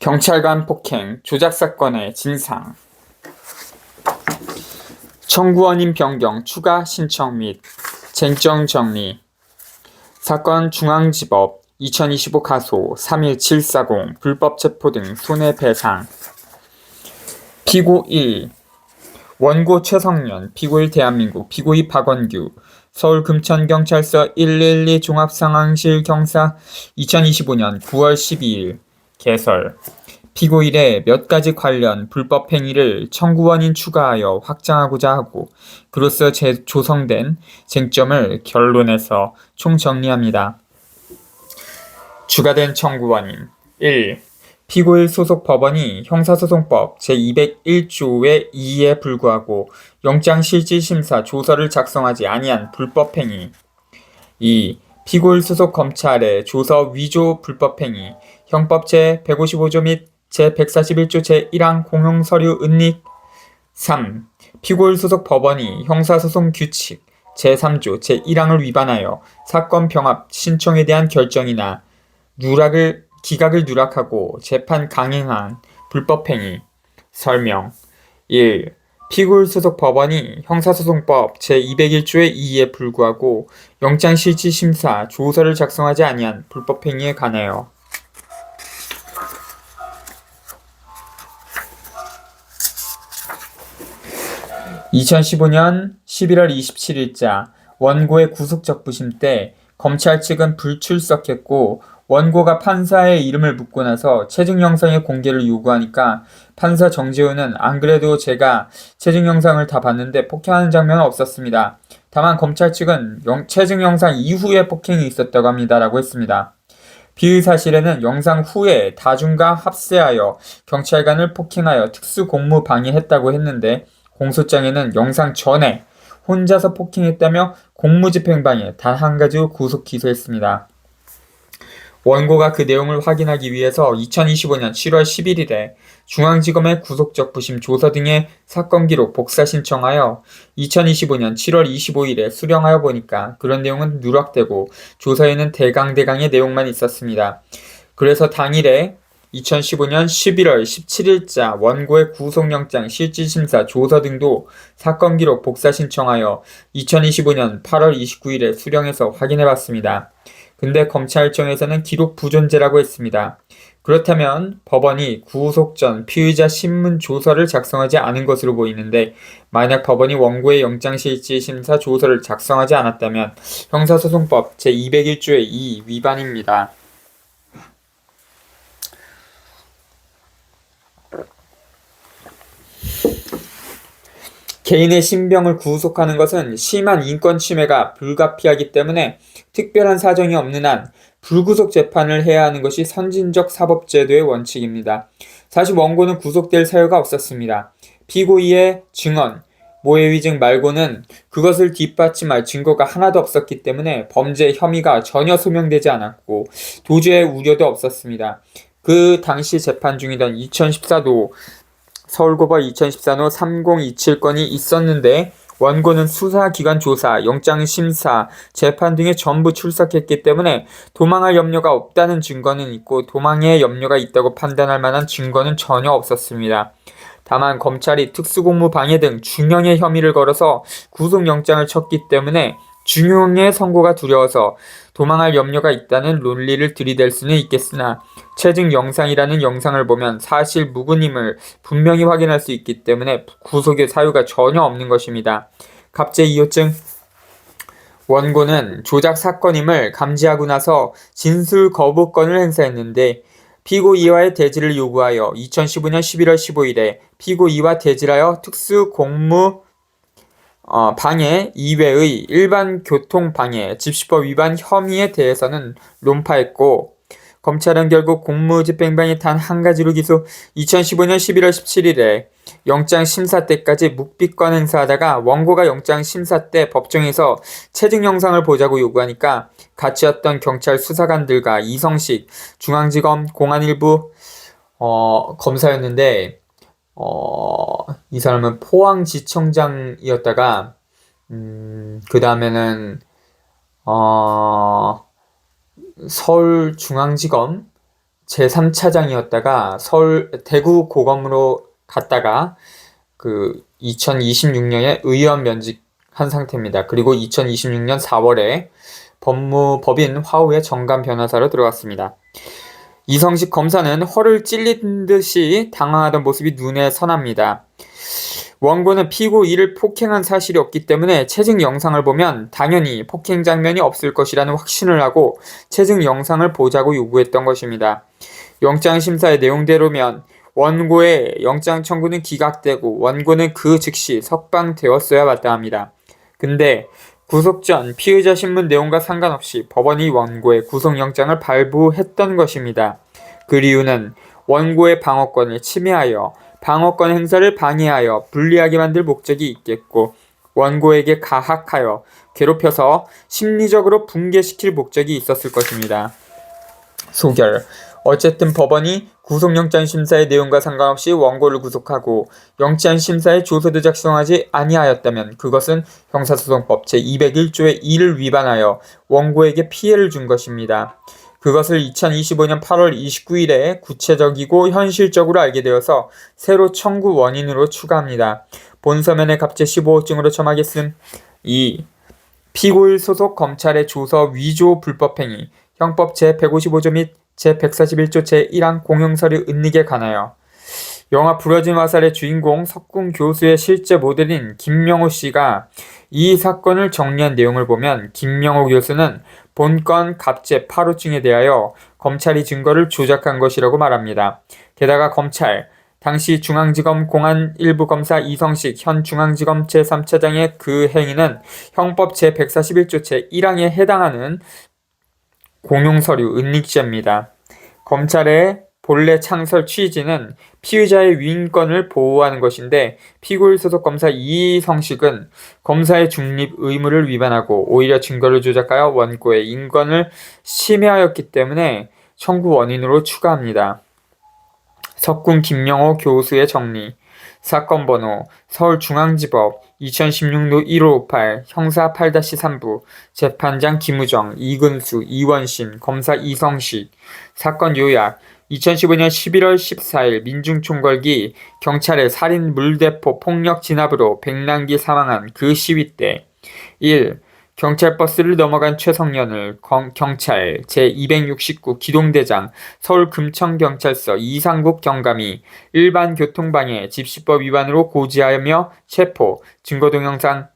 경찰관 폭행, 조작 사건의 진상. 청구원인 변경 추가 신청 및 쟁점 정리. 사건 중앙지법 2025 가소 31740 불법 체포 등 손해배상. 피고 1. 원고 최성년, 피고 1 대한민국, 피고 2 박원규, 서울 금천경찰서 112 종합상황실 경사 2025년 9월 12일 개설. 피고 1의 몇 가지 관련 불법 행위를 청구원인 추가하여 확장하고자 하고 그로써 조성된 쟁점을 결론에서 총정리합니다. 추가된 청구원인 1. 피고 1 소속 법원이 형사소송법 제201조의 2에 불구하고 영장실질심사 조서를 작성하지 아니한 불법행위. 2. 피고 1 소속 검찰의 조서 위조 불법행위. 형법 제155조 및 제141조 제1항 공용서류 은닉. 3. 피고 1 소속 법원이 형사소송 규칙 제3조 제1항을 위반하여 사건 병합 신청에 대한 결정이나 기각을 누락하고 재판 강행한 불법행위. 설명. 1. 피고 1 소속 법원이 형사소송법 제201조의 2에 불구하고 영장실질심사 조서를 작성하지 아니한 불법행위에 관하여 2015년 11월 27일자 원고의 구속적부심 때 검찰 측은 불출석했고 원고가 판사의 이름을 묻고 나서 체증 영상의 공개를 요구하니까 판사 정재훈은 안 그래도 제가 체증 영상을 다 봤는데 폭행하는 장면은 없었습니다. 다만 검찰 측은 체증 영상 이후에 폭행이 있었다고 합니다. 라고 했습니다. 피의 사실에는 영상 후에 다중과 합세하여 경찰관을 폭행하여 특수공무 방해했다고 했는데 공소장에는 영상 전에 혼자서 폭행했다며 공무집행방해 단 한 가지로 구속 기소했습니다. 원고가 그 내용을 확인하기 위해서 2025년 7월 11일에 중앙지검에 구속적부심 조서 등의 사건 기록 복사 신청하여 2025년 7월 25일에 수령하여 보니까 그런 내용은 누락되고 조서에는 대강의 내용만 있었습니다. 그래서 당일에 2015년 11월 17일자 원고의 구속영장 실질심사 조서 등도 사건 기록 복사 신청하여 2025년 8월 29일에 수령해서 확인해봤습니다. 근데 검찰청에서는 기록 부존재라고 했습니다. 그렇다면 법원이 구속 전 피의자 신문 조서를 작성하지 않은 것으로 보이는데 만약 법원이 원고의 영장실질심사 조서를 작성하지 않았다면 형사소송법 제201조의 2 위반입니다. 개인의 신병을 구속하는 것은 심한 인권 침해가 불가피하기 때문에 특별한 사정이 없는 한 불구속 재판을 해야 하는 것이 선진적 사법제도의 원칙입니다. 사실 원고는 구속될 사유가 없었습니다. 피고 2의 증언, 모해위증 말고는 그것을 뒷받침할 증거가 하나도 없었기 때문에 범죄 혐의가 전혀 소명되지 않았고 도주의 우려도 없었습니다. 그 당시 재판 중이던 2014도 서울고법 2014호 3027건이 있었는데 원고는 수사기관 조사, 영장심사, 재판 등에 전부 출석했기 때문에 도망할 염려가 없다는 증거는 있고 도망의 염려가 있다고 판단할 만한 증거는 전혀 없었습니다. 다만 검찰이 특수공무 방해 등 중형의 혐의를 걸어서 구속영장을 쳤기 때문에 중형의 선고가 두려워서 도망할 염려가 있다는 논리를 들이댈 수는 있겠으나 체증 영상이라는 영상을 보면 사실 무근임을 분명히 확인할 수 있기 때문에 구속의 사유가 전혀 없는 것입니다. 갑제2호증. 원고는 조작 사건임을 감지하고 나서 진술 거부권을 행사했는데 피고 2와의 대지를 요구하여 2015년 11월 15일에 피고 2와 대질하여 특수공무 방해 이외의 일반 교통방해, 집시법 위반 혐의에 대해서는 논파했고 검찰은 결국 공무집행방해 단 한 가지로 기소. 2015년 11월 17일에 영장심사 때까지 묵비권 행사하다가 원고가 영장심사 때 법정에서 체증 영상을 보자고 요구하니까 같이 왔던 경찰 수사관들과 이성식 중앙지검 공안일부 검사였는데 이 사람은 포항지청장이었다가 그 다음에는 서울중앙지검 제3차장이었다가 대구 고검으로 갔다가 2026년에 의원 면직한 상태입니다. 그리고 2026년 4월에 법무법인 화우의 정감 변호사로 들어갔습니다. 이성식 검사는 허를 찔린 듯이 당황하던 모습이 눈에 선합니다. 원고는 피고 이를 폭행한 사실이 없기 때문에 체증 영상을 보면 당연히 폭행 장면이 없을 것이라는 확신을 하고 체증 영상을 보자고 요구했던 것입니다. 영장심사의 내용대로면 원고의 영장 청구는 기각되고 원고는 그 즉시 석방되었어야 마땅합니다. 근데 구속 전 피의자 신문 내용과 상관없이 법원이 원고의 구속영장을 발부했던 것입니다. 그 이유는 원고의 방어권을 침해하여 방어권 행사를 방해하여 불리하게 만들 목적이 있겠고 원고에게 가학하여 괴롭혀서 심리적으로 붕괴시킬 목적이 있었을 것입니다. 소결. 어쨌든 법원이 구속영장 심사의 내용과 상관없이 원고를 구속하고 영장 심사에 조서도 작성하지 아니하였다면 그것은 형사소송법 제201조의 2를 위반하여 원고에게 피해를 준 것입니다. 그것을 2025년 8월 29일에 구체적이고 현실적으로 알게 되어서 새로 청구 원인으로 추가합니다. 본서면의 갑제 15호증으로 첨하겠음. 2. 피고일 소속 검찰의 조서 위조 불법행위 형법 제155조 및 제141조 제1항 공용서류 은닉에 관하여 영화 부러진 화살의 주인공 석궁 교수의 실제 모델인 김명호 씨가 이 사건을 정리한 내용을 보면 김명호 교수는 본건 갑제 8호증에 대하여 검찰이 증거를 조작한 것이라고 말합니다. 게다가 검찰, 당시 중앙지검 공안 1부 검사 이성식 현 중앙지검 제3차장의 그 행위는 형법 제141조 제1항에 해당하는 공용서류 은닉죄입니다. 검찰의 본래 창설 취지는 피의자의 위임권을 보호하는 것인데 피고일 소속 검사 이성식은 검사의 중립 의무를 위반하고 오히려 증거를 조작하여 원고의 인권을 침해하였기 때문에 청구 원인으로 추가합니다. 석궁 김명호 교수의 정리. 사건 번호 서울중앙지법 2016도 1558 형사 8-3부 재판장 김우정, 이근수, 이원신, 검사 이성식. 사건 요약. 2015년 11월 14일 민중총궐기 경찰의 살인 물대포 폭력 진압으로 백남기 사망한 그 시위 때 1. 경찰버스를 넘어간 최성년을 경찰 제269 기동대장 서울금천경찰서 이상국 경감이 일반교통방해 집시법 위반으로 고지하며 체포, 증거동영상.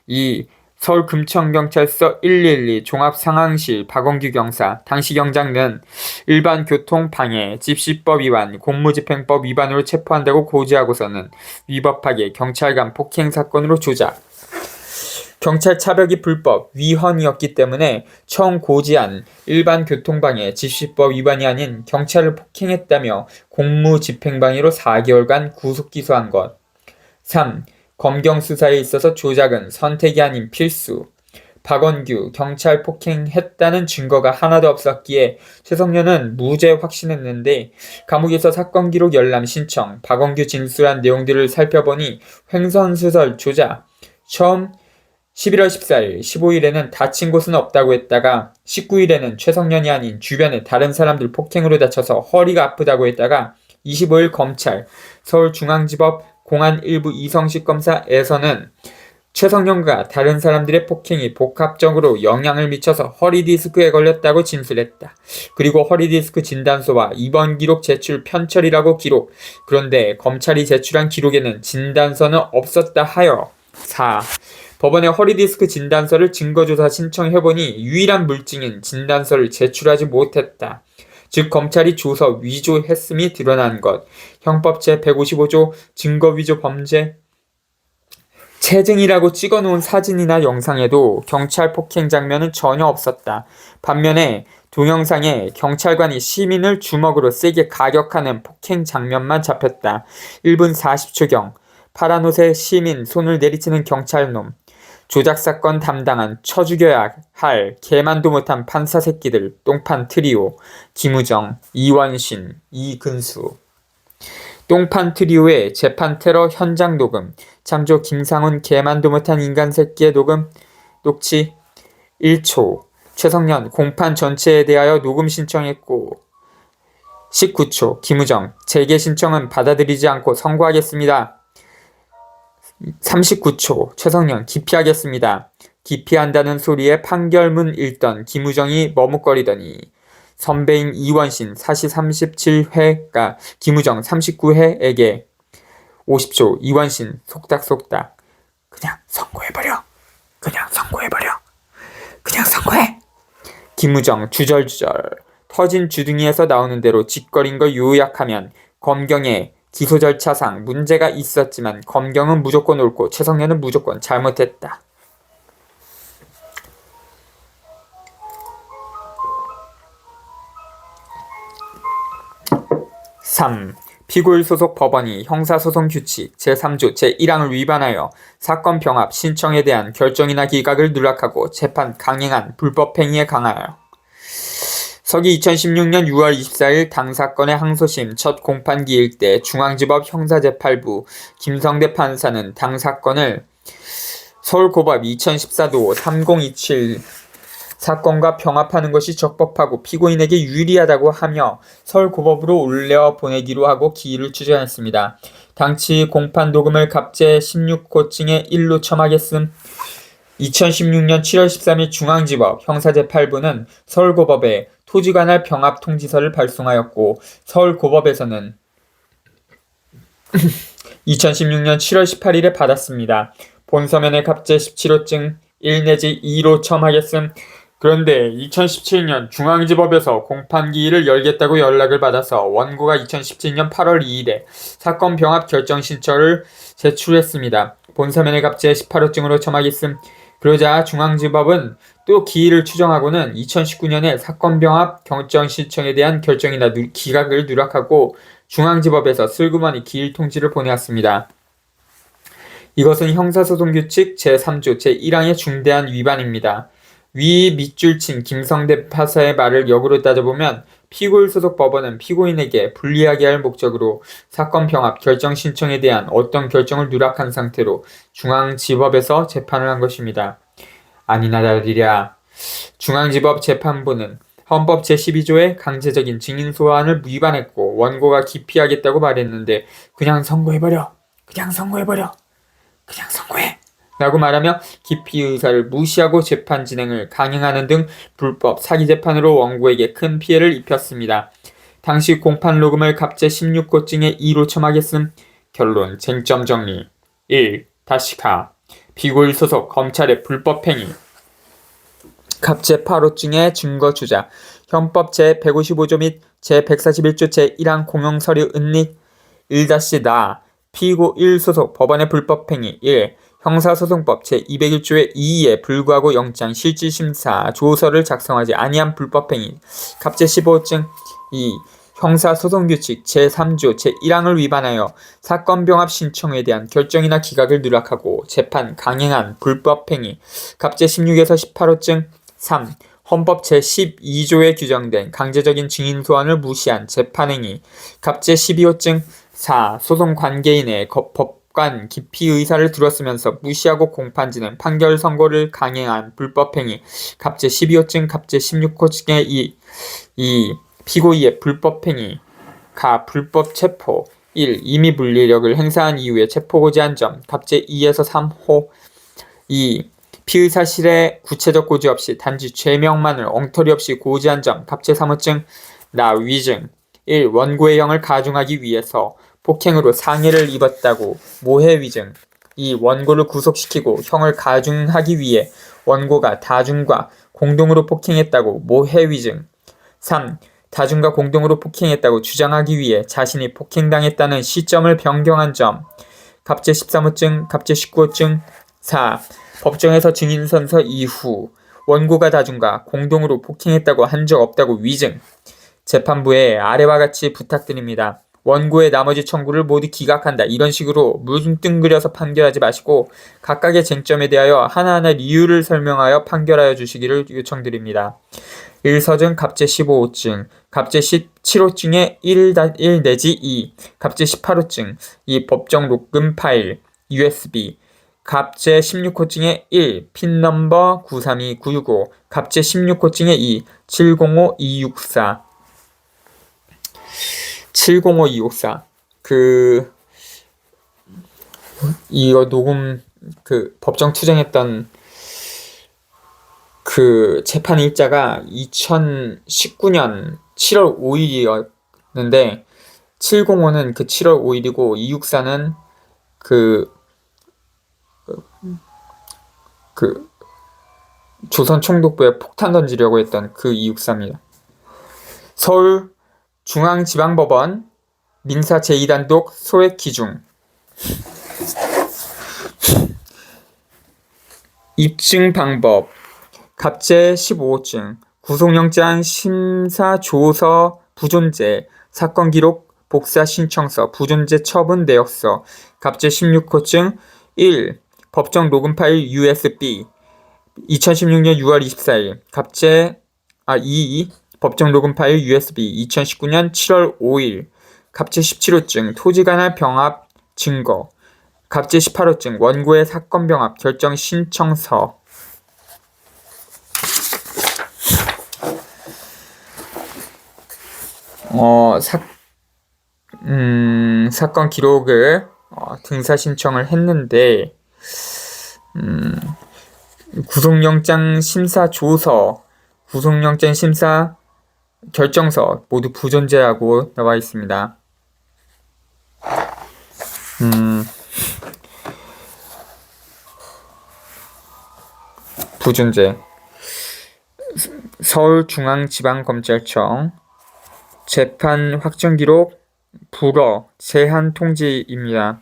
2. 서울금천경찰서 112 종합상황실 박원규 경사 당시 경장은 일반교통방해 집시법 위반 공무집행법 위반으로 체포한다고 고지하고서는 위법하게 경찰 간 폭행 사건으로 조작. 경찰 차벽이 불법, 위헌이었기 때문에 처음 고지한 일반교통방해 집시법 위반이 아닌 경찰을 폭행했다며 공무집행방해로 4개월간 구속기소한 것. 3. 검경수사에 있어서 조작은 선택이 아닌 필수. 박원규, 경찰 폭행했다는 증거가 하나도 없었기에 최성년은 무죄 확신했는데 감옥에서 사건 기록 열람 신청, 박원규 진술한 내용들을 살펴보니 횡선수설 조작. 처음 11월 14일, 15일에는 다친 곳은 없다고 했다가 19일에는 최성년이 아닌 주변의 다른 사람들 폭행으로 다쳐서 허리가 아프다고 했다가 25일 검찰, 서울중앙지법 공안 1부 이성식 검사에서는 최성년과 다른 사람들의 폭행이 복합적으로 영향을 미쳐서 허리디스크에 걸렸다고 진술했다. 그리고 허리디스크 진단서와 입원 기록 제출 편철이라고 기록. 그런데 검찰이 제출한 기록에는 진단서는 없었다 하여. 4. 법원에 허리디스크 진단서를 증거조사 신청해보니 유일한 물증인 진단서를 제출하지 못했다. 즉 검찰이 조서 위조했음이 드러난 것. 형법 제155조 증거위조 범죄. 체증이라고 찍어놓은 사진이나 영상에도 경찰 폭행 장면은 전혀 없었다. 반면에 동영상에 경찰관이 시민을 주먹으로 세게 가격하는 폭행 장면만 잡혔다. 1분 40초경 파란 옷의 시민 손을 내리치는 경찰놈. 조작사건 담당한 쳐죽여야 할 개만도 못한 판사 새끼들 똥판 트리오. 김우정, 이원신, 이근수. 똥판 트리오의 재판 테러 현장 녹음. 참조 김상훈 개만도 못한 인간 새끼의 녹음. 녹취 1초. 최성년 공판 전체에 대하여 녹음 신청했고 19초 김우정 재개 신청은 받아들이지 않고 선고하겠습니다. 39초 최성년 기피하겠습니다. 기피한다는 소리에 판결문 읽던 김우정이 머뭇거리더니 선배인 이원신 사시 37회가 김우정 39회에게 50초 이원신 속닥속닥 그냥 선고해버려. 그냥 선고해버려. 그냥 선고해. 김우정 주절주절 터진 주둥이에서 나오는 대로 짓거린 걸 요약하면 검경의 기소 절차상 문제가 있었지만 검경은 무조건 옳고 최성년은 무조건 잘못했다. 3. 피고일 소속 법원이 형사소송규칙 제3조 제1항을 위반하여 사건 병합 신청에 대한 결정이나 기각을 누락하고 재판 강행한 불법행위에 강하여 서기 2016년 6월 24일 당 사건의 항소심 첫 공판기일 때 중앙지법 형사재판부 김성대 판사는 당 사건을 서울고법 2014도 3027 사건과 병합하는 것이 적법하고 피고인에게 유리하다고 하며 서울고법으로 올려보내기로 하고 기일을 추정했습니다. 당시 공판 녹음을 갑제 16호증의 1로 첨하겠음. 2016년 7월 13일 중앙지법 형사재판부는 서울고법에 토지관할 병합 통지서를 발송하였고 서울고법에서는 2016년 7월 18일에 받았습니다. 본서면에 갑제 17호증 1 내지 2로 첨하겠음. 그런데 2017년 중앙지법에서 공판기일을 열겠다고 연락을 받아서 원고가 2017년 8월 2일에 사건 병합 결정 신청을 제출했습니다. 본서면에 갑제 18호증으로 첨하겠음. 그러자 중앙지법은 또 기일을 추정하고는 2019년에 사건 병합 결정 신청에 대한 결정이나 기각을 누락하고 중앙지법에서 슬그머니 기일 통지를 보내왔습니다. 이것은 형사소송규칙 제3조 제1항의 중대한 위반입니다. 위 밑줄 친 김성대 판사의 말을 역으로 따져보면 피고일 소속 법원은 피고인에게 불리하게 할 목적으로 사건 병합 결정 신청에 대한 어떤 결정을 누락한 상태로 중앙지법에서 재판을 한 것입니다. 아니나 다르랴. 중앙지법 재판부는 헌법 제12조의 강제적인 증인 소환을 위반했고 원고가 기피하겠다고 말했는데 그냥 선고해버려. 그냥 선고해버려. 그냥 선고해. 라고 말하며 기피 의사를 무시하고 재판 진행을 강행하는 등 불법 사기 재판으로 원고에게 큰 피해를 입혔습니다. 당시 공판 녹음을 갑제 16호증의 2로 첨하겠음. 결론 쟁점 정리 1. 다시카 피고일 소속 검찰의 불법행위 갑제 8호증의 증거 주자 헌법 제155조 및 제141조 제1항 공용서류 은닉 1-나 피고일 소속 법원의 불법행위 1. 형사소송법 제201조의 2에 불구하고 영장 실질심사 조서를 작성하지 아니한 불법행위 갑제 15호증 2. 형사소송규칙 제3조 제1항을 위반하여 사건 병합 신청에 대한 결정이나 기각을 누락하고 재판 강행한 불법행위 갑제 16에서 18호증 3. 헌법 제12조에 규정된 강제적인 증인 소환을 무시한 재판행위 갑제 12호증 4. 소송 관계인의 법관 기피 의사를 들었으면서 무시하고 공판 진행 판결 선고를 강행한 불법행위 갑제 12호증 갑제 16호증의 2. 피고의의 불법행위 가 불법 체포 1. 임의 분리력을 행사한 이후에 체포고지한 점 갑제 2에서 3호 2. 피의사실에 구체적 고지 없이 단지 죄명만을 엉터리 없이 고지한 점 갑제 3호증 나 위증 1. 원고의 형을 가중하기 위해서 폭행으로 상해를 입었다고 모해 위증 2. 원고를 구속시키고 형을 가중하기 위해 원고가 다중과 공동으로 폭행했다고 모해 위증 3. 다중과 공동으로 폭행했다고 주장하기 위해 자신이 폭행당했다는 시점을 변경한 점 갑제 13호증 갑제 19호증 4. 법정에서 증인 선서 이후 원고가 다중과 공동으로 폭행했다고 한 적 없다고 위증 재판부에 아래와 같이 부탁드립니다. 원고의 나머지 청구를 모두 기각한다. 이런 식으로 뭉뚱그려서 판결하지 마시고 각각의 쟁점에 대하여 하나하나 이유를 설명하여 판결하여 주시기를 요청드립니다. 1서증 갑제 15호증, 갑제 17호증의 1 내지 2, 갑제 18호증, 2 법정 녹음 파일, USB, 갑제 16호증의 1, 핀 넘버 932965, 갑제 16호증의 2, 705264, 705264 이거 녹음 법정 투쟁했던 재판 일자가 2019년 7월 5일이었는데 705는 7월 5일이고 264는 조선총독부에 폭탄 던지려고 했던 264입니다. 서울중앙지방법원 민사 제2단독 소액 기중 입증 방법 갑재 15호증 구속영장 심사조서 부존재 사건기록 복사 신청서 부존재 처분 내역서 갑재 16호증 1. 법정 녹음 파일 USB 2016년 6월 24일 갑재 2. 법정 녹음 파일 USB 2019년 7월 5일 갑재 17호증 토지관할 병합 증거 갑재 18호증 원고의 사건 병합 결정 신청서 사건 기록을 등사 신청을 했는데 구속영장 심사 조서, 구속영장 심사 결정서 모두 부존재라고 나와 있습니다. 부존재. 서울중앙지방검찰청 재판 확정 기록 불어 제한 통지입니다.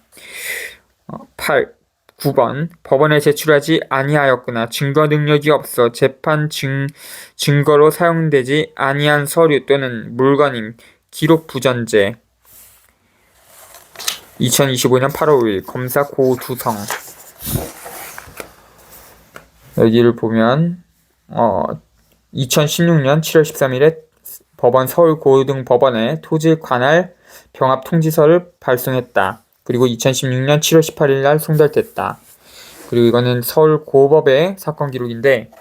9번 법원에 제출하지 아니하였거나 증거 능력이 없어 재판 증거로 사용되지 아니한 서류 또는 물건임 기록 부존재 2025년 8월 5일 검사 고두성 여기를 보면 2016년 7월 13일에 법원 서울고등법원에 토지 관할 병합 통지서를 발송했다. 그리고 2016년 7월 18일 날 송달됐다. 그리고 이거는 서울고법의 사건 기록인데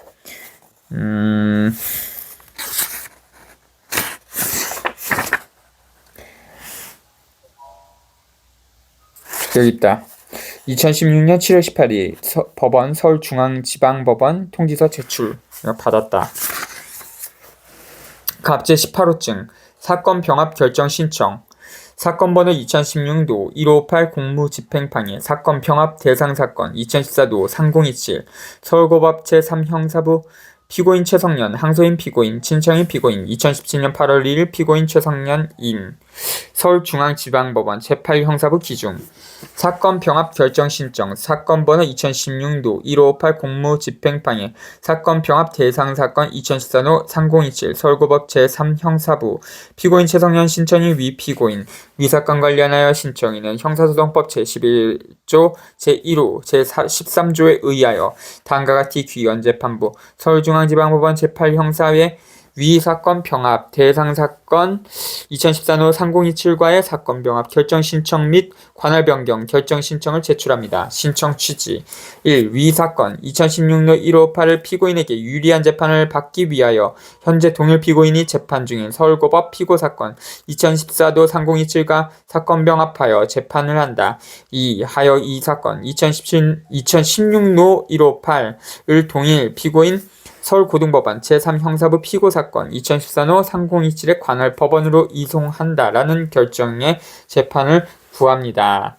여기 있다. 2016년 7월 18일 법원 서울중앙지방법원 통지서 제출 받았다. 갑재 18호증 사건 병합 결정 신청 사건번호 2016도 1558 공무집행방해 사건 병합 대상사건 2014도 3027 서울고법 제3형사부 피고인 최성년 항소인 피고인 친청인 피고인 2017년 8월 1일 피고인 최성년인 서울중앙지방법원 제8형사부 기중 사건 병합 결정 신청 사건번호 2016도 1558 공무집행방해 사건 병합 대상사건 2014도 3027 서울고법 제3형사부 피고인 최성년 신청인 위 피고인 위 사건 관련하여 신청인은 형사소송법 제11조 제1호 제13조에 의하여 다음과 같이 귀원 재판부 서울중앙지방법원 제8형사회 위 사건 병합 대상 사건 2014년 3027과의 사건 병합 결정 신청 및 관할 변경 결정 신청을 제출합니다. 신청 취지 1. 위 사건 2016년 158을 피고인에게 유리한 재판을 받기 위하여 현재 동일 피고인이 재판 중인 서울고법 피고 사건 2014도 3027과 사건 병합하여 재판을 한다. 2. 하여 이 사건 2016도 158을 동일 피고인 서울고등법원 제3형사부 피고사건 2014년 3027에 관할 법원으로 이송한다라는 결정의 재판을 구합니다.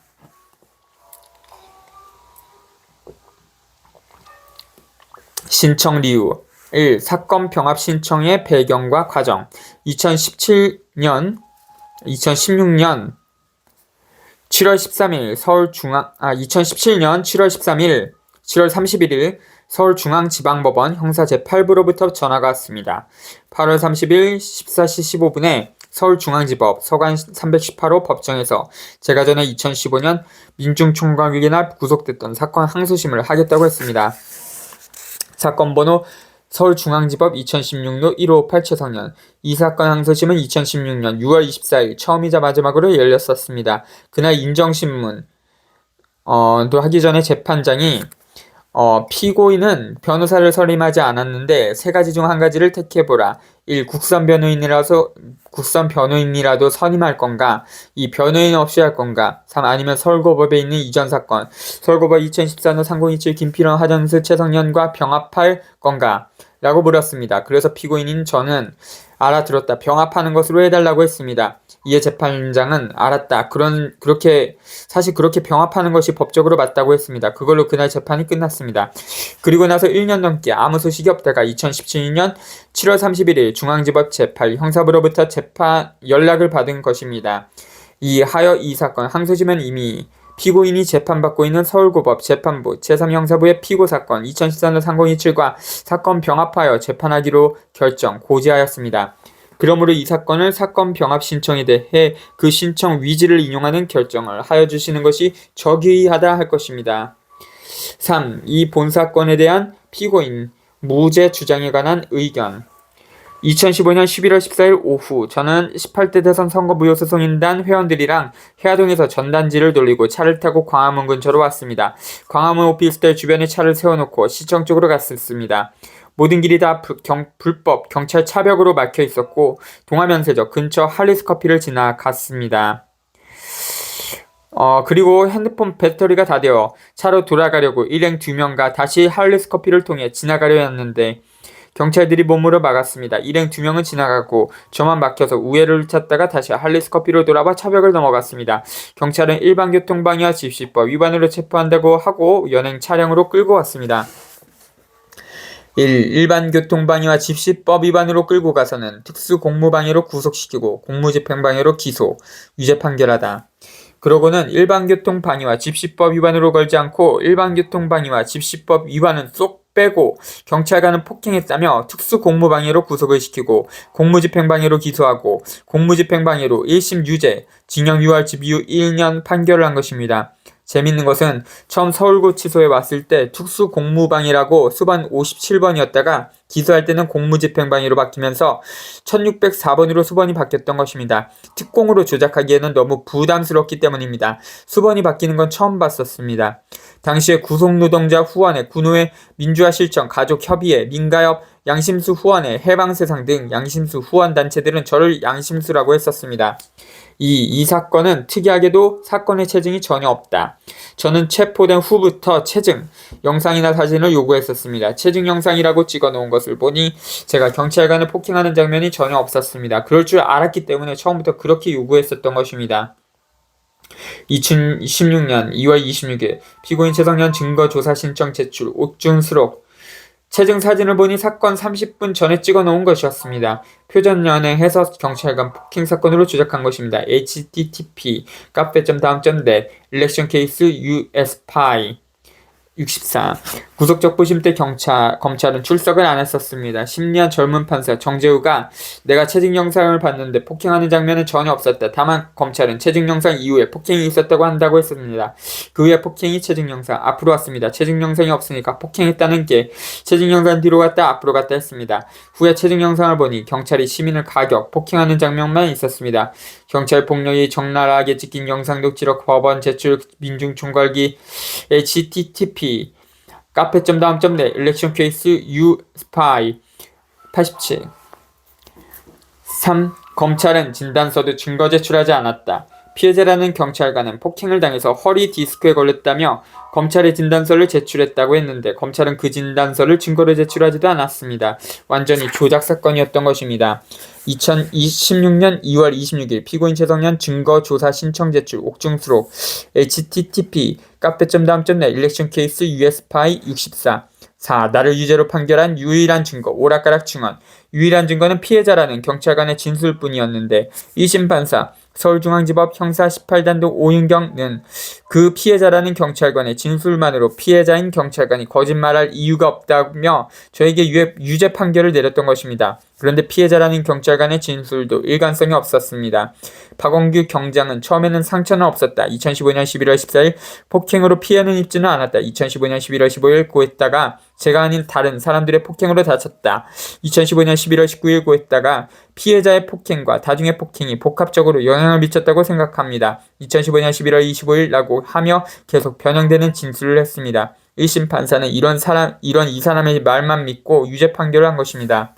신청理由 1. 사건 병합 신청의 배경과 과정 2016년 7월 13일 2017년 7월 13일 7월 31일 서울중앙지방법원 형사 제8부로부터 전화가 왔습니다. 8월 30일 14시 15분에 서울중앙지법 서관 318호 법정에서 제가 전에 2015년 민중총괄위기 날 구속됐던 사건 항소심을 하겠다고 했습니다. 사건 번호 서울중앙지법 2016도 1558 최성년 이 사건 항소심은 2016년 6월 24일 처음이자 마지막으로 열렸었습니다. 그날 인정신문 도 하기 전에 재판장이 피고인은 변호사를 선임하지 않았는데 세 가지 중 한 가지를 택해보라. 1. 국선 변호인이라도 선임할 건가? 2. 변호인 없이 할 건가? 3. 아니면 서울고법에 있는 이전 사건, 서울고법 2014년 3027 김필원, 하정수, 최성년과 병합할 건가? 라고 물었습니다. 그래서 피고인인 저는 알아들었다, 병합하는 것으로 해달라고 했습니다. 이에 재판장은 알았다, 사실 그렇게 병합하는 것이 법적으로 맞다고 했습니다. 그걸로 그날 재판이 끝났습니다. 그리고 나서 1년 넘게 아무 소식이 없다가 2017년 7월 31일 중앙지법 제8 형사부로부터 재판 연락을 받은 것입니다. 이하여 이 사건 항소심은 이미 피고인이 재판받고 있는 서울고법 재판부 제3형사부의 피고사건 2014년 3027과 사건 병합하여 재판하기로 고지하였습니다. 그러므로 이 사건을 사건 병합 신청에 대해 그 신청 위지를 인용하는 결정을 하여 주시는 것이 적의하다 할 것입니다. 3. 이 본사건에 대한 피고인 무죄 주장에 관한 의견. 2015년 11월 14일 오후 저는 18대 대선 선거 무효소송인단 회원들이랑 해화동에서 전단지를 돌리고 차를 타고 광화문 근처로 왔습니다. 광화문 오피스텔 주변에 차를 세워놓고 시청 쪽으로 갔었습니다. 모든 길이 다 불법 경찰 차벽으로 막혀 있었고 동화면세점 근처 할리스 커피를 지나갔습니다. 그리고 핸드폰 배터리가 다 되어 차로 돌아가려고 일행 2명과 다시 할리스 커피를 통해 지나가려 했는데 경찰들이 몸으로 막았습니다. 일행 2명은 지나가고 저만 막혀서 우회를 찾다가 다시 할리스 커피로 돌아와 차벽을 넘어갔습니다. 경찰은 일반교통방해와 집시법 위반으로 체포한다고 하고 연행 차량으로 끌고 왔습니다. 1. 일반교통방해와 집시법 위반으로 끌고 가서는 특수공무방해로 구속시키고 공무집행방해로 기소, 유죄 판결하다. 그러고는 일반교통방해와 집시법 위반으로 걸지 않고 일반교통방해와 집시법 위반은 쏙 빼고 경찰관은 폭행했다며 특수공무방해로 구속을 시키고 공무집행방해로 기소하고 공무집행방해로 1심 유죄, 징역 6월 집유 1년 판결을 한 것입니다. 재밌는 것은 처음 서울구치소에 왔을 때 특수공무방해라고 수반 57번이었다가 기소할 때는 공무집행방해로 바뀌면서 1604번으로 수번이 바뀌었던 것입니다. 특공으로 조작하기에는 너무 부담스럽기 때문입니다. 수번이 바뀌는 건 처음 봤었습니다. 당시에 구속노동자 후원회, 군우회, 민주화실천, 가족협의회, 민가협, 양심수 후원회, 해방세상 등 양심수 후원단체들은 저를 양심수라고 했었습니다. 이 사건은 특이하게도 사건의 체증이 전혀 없다. 저는 체포된 후부터 체증, 영상이나 사진을 요구했었습니다. 체증 영상이라고 찍어놓은 것을 보니 제가 경찰관을 폭행하는 장면이 전혀 없었습니다. 그럴 줄 알았기 때문에 처음부터 그렇게 요구했었던 것입니다. 2016년 2월 26일 피고인 최성년 증거조사 신청 제출 옥중수록 체증 사진을 보니 사건 30분 전에 찍어놓은 것이었습니다. 표전연행해서 경찰관 폭행 사건으로 조작한 것입니다. http 카페.다음.net 일렉션 케이스 USPI 64. 구속적부심 때 검찰은 출석을 안 했었습니다. 심리한 젊은 판사 정재우가 내가 체증 영상을 봤는데 폭행하는 장면은 전혀 없었다. 다만 검찰은 체증 영상 이후에 폭행이 있었다고 한다고 했습니다. 그 후에 폭행이 체증 영상 앞으로 왔습니다. 체증 영상이 없으니까 폭행했다는 게 체증 영상 뒤로 갔다 앞으로 갔다 했습니다. 후에 체증 영상을 보니 경찰이 시민을 가격, 폭행하는 장면만 있었습니다. 경찰 폭력이 적나라하게 찍힌 영상 녹취록 법원 제출 민중총괄기 http 카페.다음.net 일렉션 케이스 USPI 87. 3. 검찰은 진단서도 증거 제출하지 않았다. 피해자라는 경찰관은 폭행을 당해서 허리 디스크에 걸렸다며 검찰에 진단서를 제출했다고 했는데 검찰은 그 진단서를 증거로 제출하지도 않았습니다. 완전히 조작 사건이었던 것입니다. 2016년 2월 26일 피고인 최성년 증거조사 신청 제출 옥중수록 http 카페.다음.net 일렉션 케이스 USPI 64. 4. 나를 유죄로 판결한 유일한 증거 오락가락 증언. 유일한 증거는 피해자라는 경찰관의 진술뿐이었는데 2심 판사 서울중앙지법 형사 18단독 오윤경은 그 피해자라는 경찰관의 진술만으로 피해자인 경찰관이 거짓말할 이유가 없다며 저에게 유죄 판결을 내렸던 것입니다. 그런데 피해자라는 경찰관의 진술도 일관성이 없었습니다. 박원규 경장은 처음에는 상처는 없었다. 2015년 11월 14일 폭행으로 피해는 입지는 않았다. 2015년 11월 15일 고했다가 제가 아닌 다른 사람들의 폭행으로 다쳤다. 2015년 11월 19일 고했다가 피해자의 폭행과 다중의 폭행이 복합적으로 영향을 미쳤다고 생각합니다. 2015년 11월 25일라고 하며 계속 변형되는 진술을 했습니다. 1심 판사는 이런 이 사람의 말만 믿고 유죄 판결을 한 것입니다.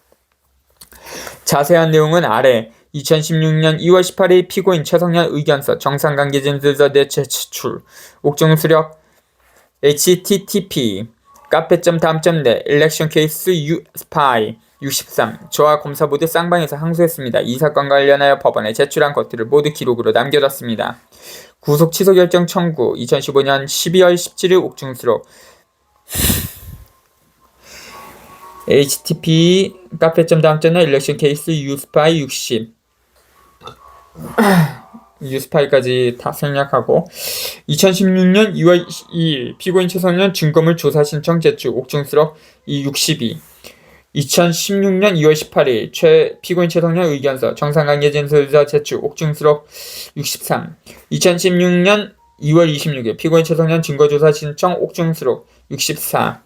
자세한 내용은 아래. 2016년 2월 18일 피고인 최성년 의견서 정상관계 진술서 제출 옥중 수력 http 카페.다음.net election case spy 63 저와 검사 모두 쌍방에서 항소했습니다. 이 사건과 관련하여 법원에 제출한 것들을 모두 기록으로 남겨뒀습니다. 구속 취소 결정 청구 2015년 12월 17일 옥중수록 http 카페.다음.net election case spy 60 유스파이까지 다 생략하고 2016년 2월 2일 피고인 최성년 증거물 조사 신청 제출 옥중수록 62 2016년 2월 18일 피고인 최성년 의견서 정상관계 진술서 제출 옥중수록 63 2016년 2월 26일 피고인 최성년 증거조사 신청 옥중수록 64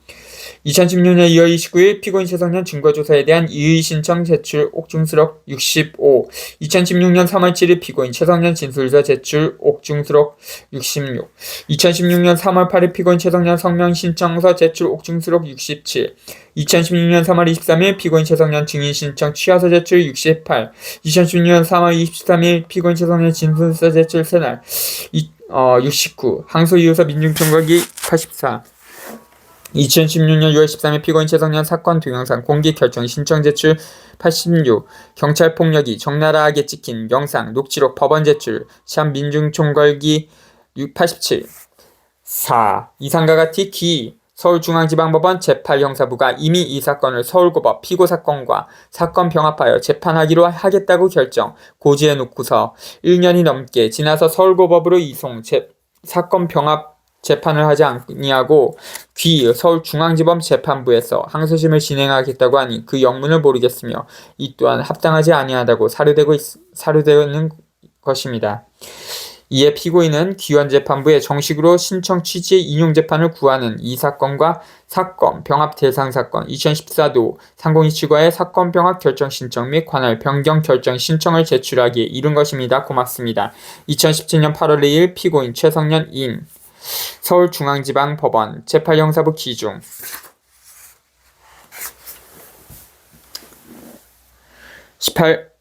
2016년 2월 29일 피고인 최성년 증거조사에 대한 이의 신청 제출 옥중수록 65 2016년 3월 7일 피고인 최성년 진술서 제출 옥중수록 66 2016년 3월 8일 피고인 최성년 성명 신청서 제출 옥중수록 67 2016년 3월 23일 피고인 최성년 증인 신청 취하서 제출 68 2016년 3월 23일 피고인 최성년 진술서 제출 새날 69 항소 이유서 민중총괄기 84 2016년 6월 13일 피고인 최성년 사건 동영상 공개 결정 신청 제출 86 경찰 폭력이 적나라하게 찍힌 영상 녹취록 법원 제출 시한 민중총괄기 87 4 이상과 같이 기 서울중앙지방법원 제8형사부가 이미 이 사건을 서울고법 피고사건과 사건 병합하여 재판하기로 하겠다고 결정 고지해놓고서 1년이 넘게 지나서 서울고법으로 이송 사건 병합 재판을 하지 아니하고 서울중앙지법 재판부에서 항소심을 진행하겠다고 하니 그 영문을 모르겠으며 이 또한 합당하지 아니하다고 사료되는 것입니다. 이에 피고인은 기원재판부에 정식으로 신청 취지의 인용재판을 구하는 이 사건과 사건 병합 대상 사건 2014도 상공이치과의 사건 병합 결정 신청 및 관할 변경 결정 신청을 제출하기에 이른 것입니다. 고맙습니다. 2017년 8월 2일 피고인 최성년 인 서울중앙지방법원 제8형사부 기중 18